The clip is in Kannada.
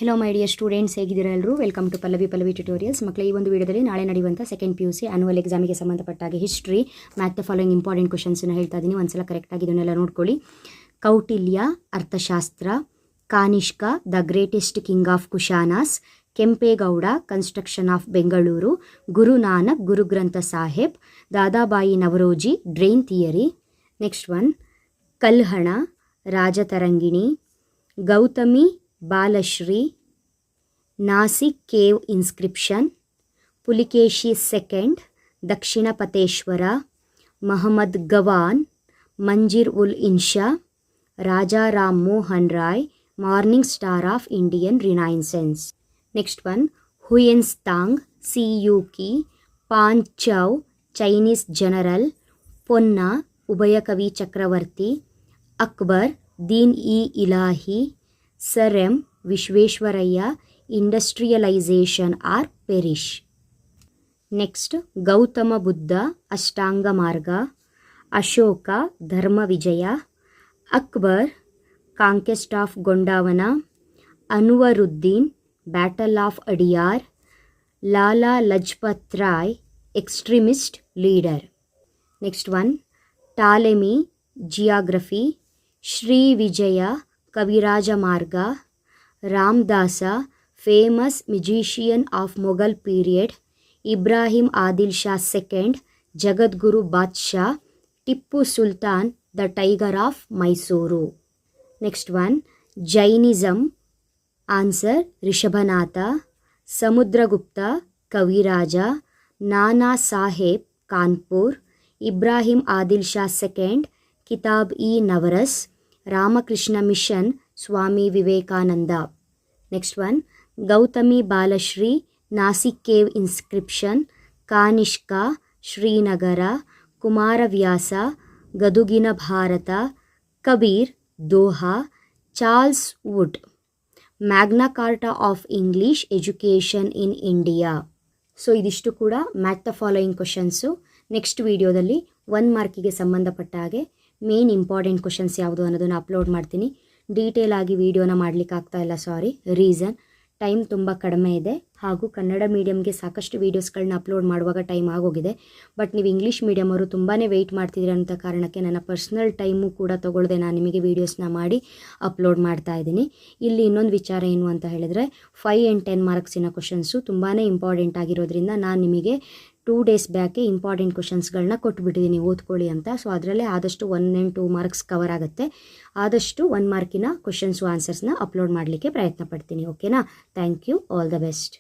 ಹೆಲೋ ಮೈ ಡಿಯರ್ ಸ್ಟೂಡೆಂಟ್ಸ್, ಹೇಗಿದ್ದೀರಾ ಎಲ್ಲರೂ? Welcome to Pallavi tutorials. ಮಕ್ಕಳೇ, ಈ ಒಂದು ವಿಡಿಯೋದಲ್ಲಿ ನಾಳೆ ನಡೆಯುವಂಥ ಸೆಕೆಂಡ್ PUC ಆ್ಯನುವಲ್ ಎಕ್ಸಾಮಿಗೆ ಸಂಬಂಧಪಟ್ಟಾಗೆ history, match the following important ಕ್ವಶನ್ಸನ್ನು ಹೇಳ್ತಾ ಇದ್ದೀನಿ. ಒಂದ್ಸಲ ಕರೆಕ್ಟಾಗಿ ಇದನ್ನೆಲ್ಲ ನೋಡ್ಕೊಳ್ಳಿ. Kautilya, Arthashastra. Kanishka, the greatest king of Kushanas. Kempegowda, construction of Bengaluru. Guru Nanak, Guru Granth Sahib. Dadabhai Naoroji, drain theory. Next one, Kalhana, Rajatarangini. Gautami Balashri, Nasik cave inscription. Pulakeshi second, Dakshinapatheshwara. Mahmud Gawan, Manazir ul Insha. Raja Ram Mohan Roy, morning star of Indian renaissance. Next one, Hiuen Tsang, Siyuki. Pan Chao, Chinese general. Ponna, Ubhayakavi Chakravarti. Akbar, Din i Ilahi. Sir M Visvesvaraya, industrialisation or perish. Next, Gautama Buddha, Ashtanga Marga. Ashoka, Dharma Vijaya. Akbar, conquest of Gondwana. Anwaruddin, battle of Adyar. Lala Lajpat Rai, extremist leader. Next one, Ptolemy, geography. Shri Vijaya, Kaviraja Marga. Ramadasa, famous musician of Mughal period. Ibrahim Adil Shah second, Jagadguru ಬಾದ್ಶಾ. Tipu Sultan, the tiger of Mysore. Next one, Jainism. Answer, Rishabhanatha. Samudragupta, Kaviraja. Nana Sahib, Kanpur. Ibrahim Adil Shah second, Kitab i Navras. Ramakrishna mission, Swami Vivekananda. Next one, Gautami Balashri, Nasik cave inscription. Kanishka, Srinagar. Kumaravyasa, ಗದುಗಿನ Bharata. Kabir, doha. Charles Wood, Magna Carta of English education in India. So ಇದಿಷ್ಟು ಕೂಡ match the following questions. Next ವಿಡಿಯೋದಲ್ಲಿ 1 ಮಾರ್ಕಿಗೆ ಸಂಬಂಧಪಟ್ಟ ಹಾಗೆ ಮೇನ್ ಇಂಪಾರ್ಟೆಂಟ್ ಕ್ವಶನ್ಸ್ ಯಾವುದು ಅನ್ನೋದನ್ನು ಅಪ್ಲೋಡ್ ಮಾಡ್ತೀನಿ. ಡೀಟೇಲ್ ಆಗಿ ವಿಡಿಯೋನ ಮಾಡಲಿಕ್ಕೆ ಆಗ್ತಾ ಇಲ್ಲ, ಸಾರಿ. ರೀಸನ್, ಟೈಮ್ ತುಂಬ ಕಡಿಮೆ ಇದೆ, ಹಾಗೂ ಕನ್ನಡ ಮೀಡಿಯಮ್ಗೆ ಸಾಕಷ್ಟು ವೀಡಿಯೋಸ್ಗಳನ್ನ ಅಪ್ಲೋಡ್ ಮಾಡುವಾಗ ಟೈಮ್ ಆಗೋಗಿದೆ. ಬಟ್ ನೀವು ಇಂಗ್ಲೀಷ್ ಮೀಡಿಯಮ್ ಅವರು ತುಂಬಾ ವೆಯ್ಟ್ ಮಾಡ್ತಿದ್ದೀರ ಅಂತ ಕಾರಣಕ್ಕೆ ನನ್ನ ಪರ್ಸ್ನಲ್ ಟೈಮು ಕೂಡ ತೊಗೊಳ್ಳದೆ ನಾನು ನಿಮಗೆ ವೀಡಿಯೋಸ್ನ ಮಾಡಿ ಅಪ್ಲೋಡ್ ಮಾಡ್ತಾ ಇದ್ದೀನಿ. ಇಲ್ಲಿ ಇನ್ನೊಂದು ವಿಚಾರ ಏನು ಅಂತ ಹೇಳಿದ್ರೆ, 5 and 10 ಮಾರ್ಕ್ಸಿನ ಕ್ವಶನ್ಸು ತುಂಬಾ ಇಂಪಾರ್ಟೆಂಟ್ ಆಗಿರೋದ್ರಿಂದ ನಾನು ನಿಮಗೆ 2 days ಬ್ಯಾಕೆ ಇಂಪಾರ್ಟೆಂಟ್ ಕ್ವಶನ್ಸ್ಗಳನ್ನ ಕೊಟ್ಬಿಟ್ಟಿದ್ದೀನಿ, ಓದ್ಕೊಳ್ಳಿ ಅಂತ. ಸೊ ಅದರಲ್ಲೇ ಆದಷ್ಟು 1 and 2 ಮಾರ್ಕ್ಸ್ ಕವರ್ ಆಗುತ್ತೆ. ಆದಷ್ಟು 1 ಮಾರ್ಕಿನ ಕ್ವಶನ್ಸು ಆನ್ಸರ್ಸ್ನ ಅಪ್ಲೋಡ್ ಮಾಡಲಿಕ್ಕೆ ಪ್ರಯತ್ನ ಪಡ್ತೀನಿ. ಓಕೆನಾ? Thank you. All the best.